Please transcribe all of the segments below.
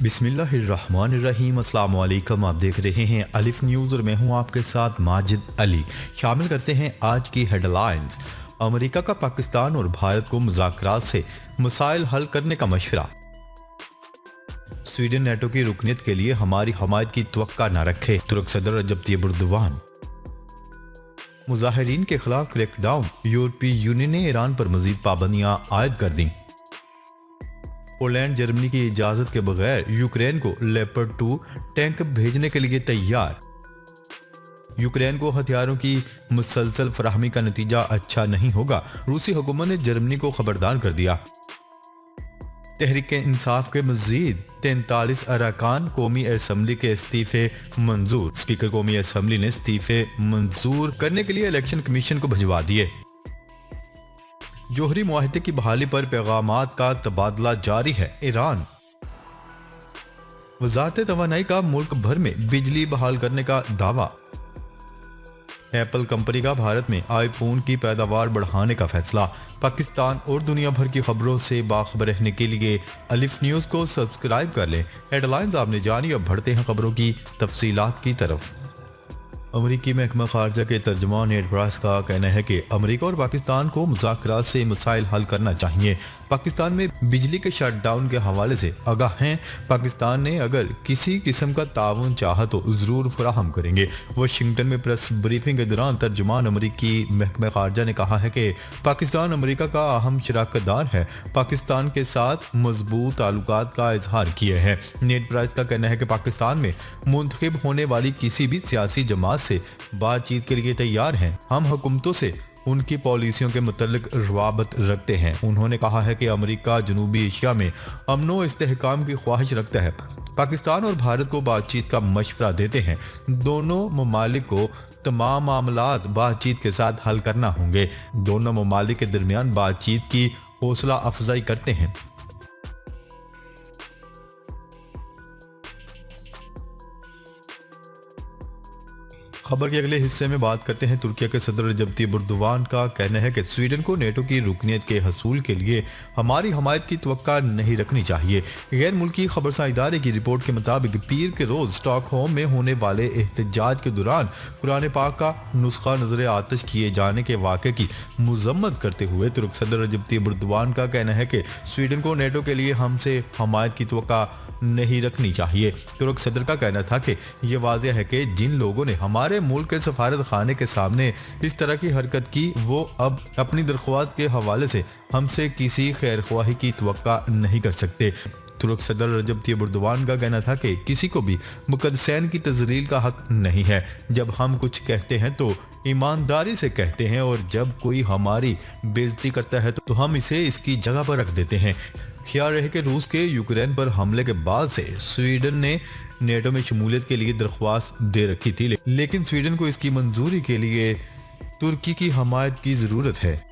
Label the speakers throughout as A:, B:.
A: बिस्मिल्लाहिर्रहमानिर्रहीम। अस्सलाम वालेकुम। आप देख रहे हैं अलिफ न्यूज़ और मैं हूं आपके साथ माजिद अली। शामिल करते हैं आज की हेडलाइंस। अमेरिका का पाकिस्तान और भारत को मुज़ाकरात से मसाइल हल करने का मशवरा। स्वीडन नेटो की रुकनीत के लिए हमारी हमायत की तवक्का न रखे, तुर्क सदर रजब तैयब एर्दोगान। मुजाहिरीन के खिलाफ क्रैकडाउन, यूरोपीय यूनियन ने ईरान पर मजीद पाबंदियां आयद कर दी। पोलैंड जर्मनी की इजाजत के बगैर यूक्रेन को लेपर्ड 2 टैंक भेजने के लिए तैयार। यूक्रेन को हथियारों की मुसलसल फराहमी का नतीजा अच्छा नहीं होगा, रूसी हुकूमत ने जर्मनी को खबरदार कर दिया। तहरीक इंसाफ के मजीद 43 अरकान कौमी असम्बली के इस्तीफे मंजूर। स्पीकर कौमी असम्बली ने इस्तीफे मंजूर करने के लिए इलेक्शन कमीशन को भिजवा दिए। जोहरी मुआहदे की बहाली पर पैगामात का तबादला जारी है। ईरान वजारत तवानाई का मुल्क भर में बिजली बहाल करने का दावा। एप्पल कंपनी का भारत में आईफोन की पैदावार बढ़ाने का फैसला। पाकिस्तान और दुनिया भर की खबरों से बाखबर रहने के लिए अलिफ न्यूज़ को सब्सक्राइब कर लें। हेडलाइंस आपने जानी, अब बढ़ते हैं खबरों की तफसीलात की तरफ। अमरीकी महकमा खारजा के तर्जुमान नेड प्राइस का कहना है कि अमरीका और पाकिस्तान को मुज़ाकरात से मसाइल हल करना चाहिए। पाकिस्तान में बिजली के शटडाउन के हवाले से आगाह हैं। पाकिस्तान ने अगर किसी किस्म का ताउन चाहा तो ज़रूर फराहम करेंगे। वाशिंगटन में प्रेस ब्रीफिंग के दौरान तर्जुमान अमरीकी महकमा खारजा ने कहा है कि पाकिस्तान अमरीका का अहम शराकतदार है, पाकिस्तान के साथ मजबूत ताल्लुकात का इजहार किए हैं। नेड प्राइस का कहना है कि पाकिस्तान में मुंतखब होने वाली किसी भी सियासी जमात से बातचीत के लिए तैयार हैं। हम हुकूमतों से उनकी पॉलिसियों के मुतल्लिक रवाबत रखते हैं। उन्होंने कहा है कि अमेरिका जनूबी एशिया में अमनो इस्तेहकाम की ख्वाहिश रखता है। पाकिस्तान और भारत को बातचीत का मशवरा देते हैं। दोनों ममालिक को तमाम मामलात बातचीत के साथ हल करना होंगे। दोनों ममालिक के दरमियान बातचीत की हौसला अफजाई करते हैं। खबर के अगले हिस्से में बात करते हैं। तुर्की के सदर रजब तैयब एर्दोगान का कहना है कि स्वीडन को नेटो की रुकनीत के हसूल के लिए हमारी हमायत की तवक्का नहीं रखनी चाहिए। गैर मुल्की खबरसां इदारे की रिपोर्ट के मुताबिक पीर के रोज स्टॉकहोम में होने वाले एहतजाज के दौरान कुरान पाक का नुस्खा नजर आतिश किए जाने के वाक़े की मजम्मत करते हुए तुर्क सदर रजब तैयब एर्दोगान का कहना है कि स्वीडन को नेटो के लिए हमसे हमायत की तवक्का नहीं रखनी चाहिए। तुर्क सदर का कहना था कि यह वाज़ेह है कि जिन लोगों ने हमारे मुल्क के सफारत खाने के सामने इस तरह की हरकत की वो अब अपनी दरख्वास्त के हवाले से हमसे किसी खैर ख्वाही की तवक्का नहीं कर सकते। तुर्क सदर रजब तैयब एर्दोगान का कहना था कि किसी को भी मुकद्दसैन की तजलील का हक नहीं है। जब हम कुछ कहते हैं तो ईमानदारी से कहते हैं और जब कोई हमारी बेइज्जती करता है तो हम इसे इसकी जगह पर रख देते हैं। ख्याल रहे कि रूस के यूक्रेन पर हमले के बाद से स्वीडन ने नेटो में शमूलियत के लिए दरख्वास्त दे रखी थी, लेकिन स्वीडन को इसकी मंजूरी के लिए तुर्की की हमायत की ज़रूरत है।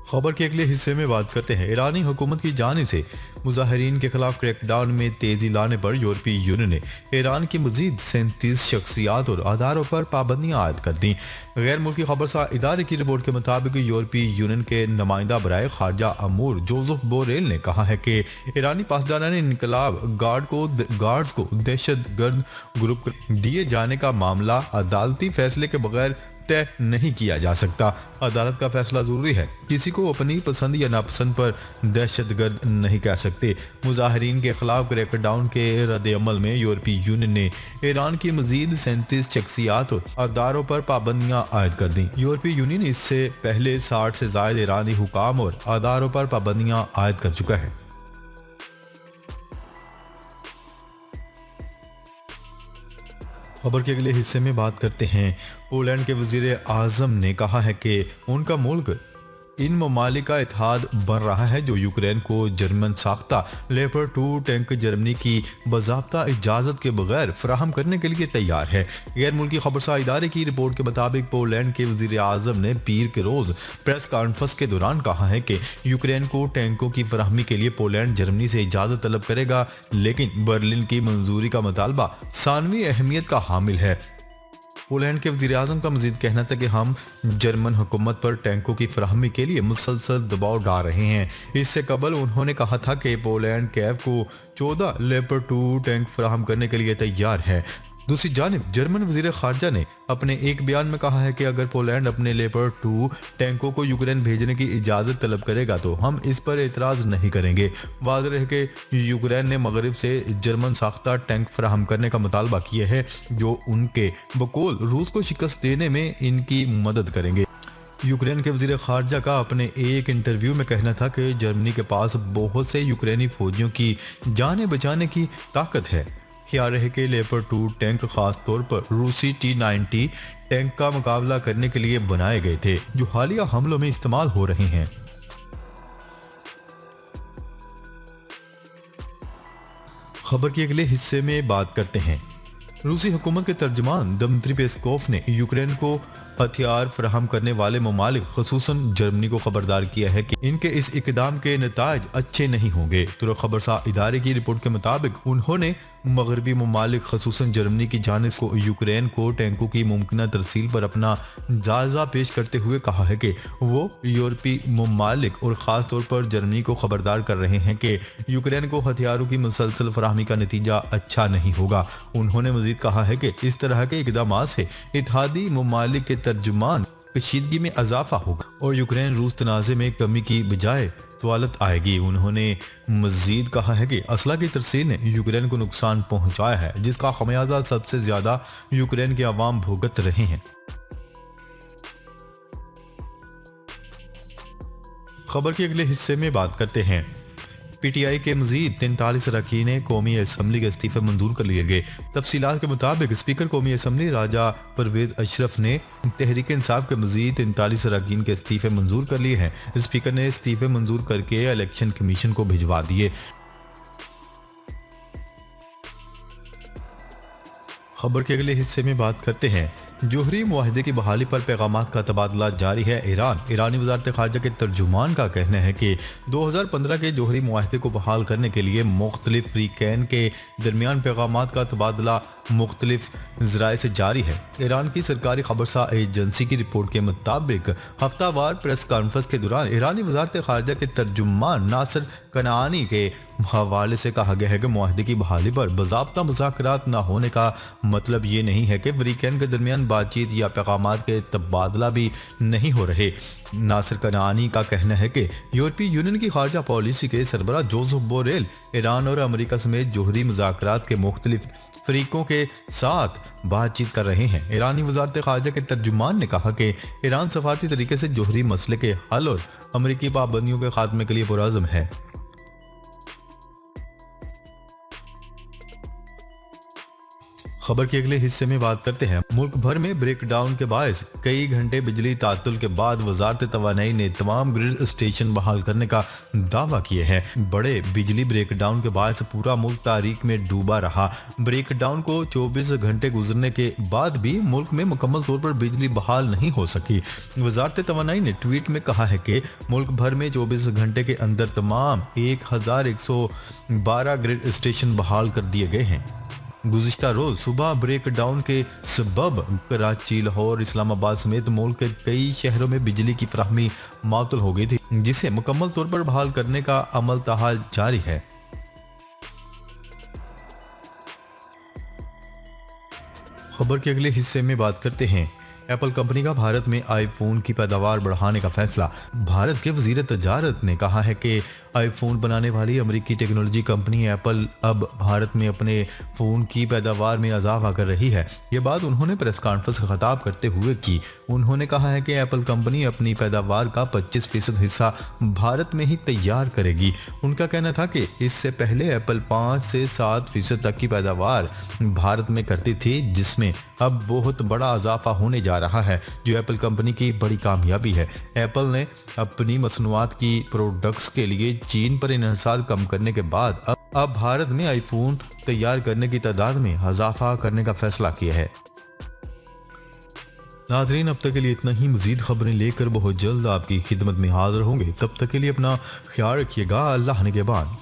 A: खबर के अगले हिस्से में बात करते हैं। ईरानी हुकूमत की जानिब से मुजाहिरीन के खिलाफ क्रैकडाउन में तेजी लाने पर यूरोपीय यूनियन ने ईरान की मजीद 37 शख्सियात और अदारों पर पाबंदियां आयद कर दी। गैर मुल्की खबरसां इदारे की रिपोर्ट के मुताबिक यूरोपीय यूनियन के नुमाइंदा बराए खारजा अमूर जोसेफ बोरेल ने कहा है कि ईरानी पासदारान इनकलाब गार्ड्स को दहशत गर्द ग्रुप दिए जाने का मामला अदालती फैसले के बगैर तय नहीं किया जा सकता। अदालत का फैसला जरूरी है। किसी को अपनी पसंद या नापसंद पर दहशतगर्द नहीं कह सकते। मुजाहिरीन के खिलाफ क्रैकडाउन के रद्द अमल में यूरोपीय यूनियन ने ईरान की मजीद 37 शख्सियात और अदारों पर पाबंदियां आयद कर दी। यूरोपीय यूनियन इससे पहले 60 से ज्यादा ईरानी हुकाम और अदारों पर पाबंदियां आयद कर चुका है। खबर के अगले हिस्से में बात करते हैं। पोलैंड के वजीर आजम ने कहा है कि उनका मुल्क इन ममालिक का इत्तेहाद बन रहा है जो यूक्रेन को जर्मन साख्ता लेपर्ड 2 टैंक जर्मनी की बाज़ाब्ता इजाज़त के बगैर फराहम करने के लिए तैयार है। गैर मुल्की खबरसां इदारे की रिपोर्ट के मुताबिक पोलैंड के वजीर आजम ने पीर के रोज़ प्रेस कॉन्फ्रेंस के दौरान कहा है कि यूक्रेन को टैंकों की फराहमी के लिए पोलैंड जर्मनी से इजाज़त तलब करेगा, लेकिन बर्लिन की मंजूरी का मुतालबा सानवी अहमियत का हामिल है। पोलैंड के वज़ीर-ए-आज़म का मजीद कहना था कि हम जर्मन हुकूमत पर टैंकों की फराहमी के लिए मुसलसल दबाव डाल रहे हैं। इससे कबल उन्होंने कहा था कि पोलैंड कैव को 14 लेपर्ड 2 टैंक फराहम करने के लिए तैयार है। दूसरी जानिब जर्मन वजीर खारजा ने अपने एक बयान में कहा है कि अगर पोलैंड अपने लेपर्ड 2 टैंकों को यूक्रेन भेजने की इजाज़त तलब करेगा तो हम इस पर एतराज़ नहीं करेंगे। वाज़ेह है कि यूक्रेन ने मगरिब से जर्मन साख्ता टैंक फराहम करने का मुतालबा किया है जो उनके बकौल रूस को शिकस्त देने में इनकी मदद करेंगे। यूक्रेन के वजीर खारजा का अपने एक इंटरव्यू में कहना था कि जर्मनी के पास बहुत से यूक्रेनी फौजियों की जानें बचाने की ताकत है। ख्याल रहे कि लेपर्ड 2 टैंक खास तौर पर रूसी T-90 टैंक का मुकाबला करने के लिए बनाए गए थे जो हालिया हमलों में इस्तेमाल हो रहे हैं। खबर के अगले हिस्से में बात करते हैं। रूसी हुकूमत के तर्जुमान दमित्री पेस्कोव ने यूक्रेन को हथियार फराहम करने वाले ममालिक खसूसन जर्मनी को खबरदार किया है कि इनके इस इकदाम के नताज अच्छे नहीं होंगे। तुरक खबरसा इदारे की रिपोर्ट के मुताबिक उन्होंने मगरबी ममालिक खसूसन जर्मनी की जानिब को यूक्रेन को टैंकों की मुमकिन तरसील पर अपना जायजा पेश करते हुए कहा है कि वो यूरोपीय ममालिक और ख़ास तौर पर जर्मनी को खबरदार कर रहे हैं कि यूक्रेन को हथियारों की मुसलसल फराहमी का नतीजा अच्छा नहीं होगा। उन्होंने मजीद कहा है कि इस तरह के इकदाम से इत्तेहादी ममालिक के तर्जुमान कशीदगी में इजाफा होगा और यूक्रेन रूस तनाज़े में कमी की बजाय तवालत आएगी। उन्होंने मजीद कहा है कि असला की तरसील ने यूक्रेन को नुकसान पहुंचाया है जिसका खमियाजा सबसे ज्यादा यूक्रेन के अवाम भुगत रहे हैं। खबर के अगले हिस्से में बात करते हैं। PTI के मजीद 43 अरकान कौमी असम्बली के इस्तीफे मंजूर कर लिए गए। तफसीलात के मुताबिक स्पीकर कौमी असम्बली राजा परवेज अशरफ ने तहरीक इंसाफ के मजीद 43 अरकान के इस्तीफे मंजूर कर लिए हैं। स्पीकर ने इस्तीफे मंजूर करके इलेक्शन कमीशन को भिजवा दिए। खबर के अगले हिस्से में बात करते हैं। जोहरी मुआहदे की बहाली पर पैगामात का तबादला जारी है। ईरानी वजारत खारजा के तर्जुमान का कहना है कि 2015 के जोहरी मुआहदे को बहाल करने के लिए मुख्तलिफ फ्रीकैन के दरमियान पैगामात का तबादला मुख्तलिफ ज़राए से जारी है। ईरान की सरकारी खबरसा एजेंसी की रिपोर्ट के मुताबिक हफ्तावार प्रेस कॉन्फ्रेंस के दौरान ईरानी वजारत खारजा के तर्जुमान नासिर कनानी के हवाले से कहा गया है कि मुआहदे की बहाली पर बाज़ाब्ता मुज़ाकरात न होने का मतलब ये नहीं है कि फ्रीकैन के दरमियान बातचीत या पैगामात के तबादला भी नहीं हो रहे। नासिर कनानी का कहना है कि यूरोपीय यूनियन की खारजा पॉलिसी के सरबराह जोसेफ बोरेल ईरान और अमेरिका समेत जोहरी मुज़ाकरात के मुख्तलिफ फरीकों के साथ बातचीत कर रहे हैं। ईरानी वजारत खारजा के तर्जुमान ने कहा कि ईरान सफारती तरीके से जोहरी मसले के हल और अमरीकी पाबंदियों के खात्मे के लिए पुरअज़्म है। खबर के अगले हिस्से में बात करते हैं। मुल्क भर में ब्रेकडाउन के बायस कई घंटे बिजली तातुल के बाद वजारत तवानाई ने तमाम ग्रिड स्टेशन बहाल करने का दावा किया है। बड़े बिजली ब्रेकडाउन के बायस पूरा मुल्क तारीख में डूबा रहा। ब्रेकडाउन को 24 घंटे गुजरने के बाद भी मुल्क में मुकम्मल तौर पर बिजली बहाल नहीं हो सकी। वजारत तवानाई ने ट्वीट में कहा है कि मुल्क भर में 24 घंटे के अंदर तमाम 1112 ग्रिड स्टेशन बहाल कर दिए गए हैं। गुज़िश्ता रोज सुबह ब्रेकडाउन के सबब कराची, लाहौर, इस्लामाबाद समेत मुल्क के कई शहरों में बिजली की फराहमी मातुल हो गई थी जिसे मुकम्मल तौर पर बहाल करने का अमल ताहाल जारी है। खबर के अगले हिस्से में बात करते हैं। एप्पल कंपनी का भारत में आईफोन की पैदावार बढ़ाने का फैसला। भारत के वजीर तजारत ने कहा है कि आईफोन बनाने वाली अमेरिकी टेक्नोलॉजी कंपनी एप्पल अब भारत में अपने फ़ोन की पैदावार में इजाफा कर रही है। ये बात उन्होंने प्रेस कॉन्फ्रेंस का खिताब करते हुए की। उन्होंने कहा है कि एप्पल कंपनी अपनी पैदावार का 25% हिस्सा भारत में ही तैयार करेगी। उनका कहना था कि इससे पहले एप्पल 5 से 7% तक की पैदावार भारत में करती थी, जिसमें अब बहुत बड़ा इजाफा होने जा रहा है, जो एप्पल कंपनी की बड़ी कामयाबी है। एप्पल ने अपनी मसनूआत की प्रोडक्ट्स के लिए चीन पर इन्हिसार कम करने के बाद अब भारत में आईफोन तैयार करने की तादाद में इजाफा करने का फैसला किया है। नाज़रीन, अब तक के लिए इतना ही। मजीद खबरें लेकर बहुत जल्द आपकी खिदमत में हाजिर होंगे। तब तक के लिए अपना ख्याल रखिएगा। अल्लाह निगहबान।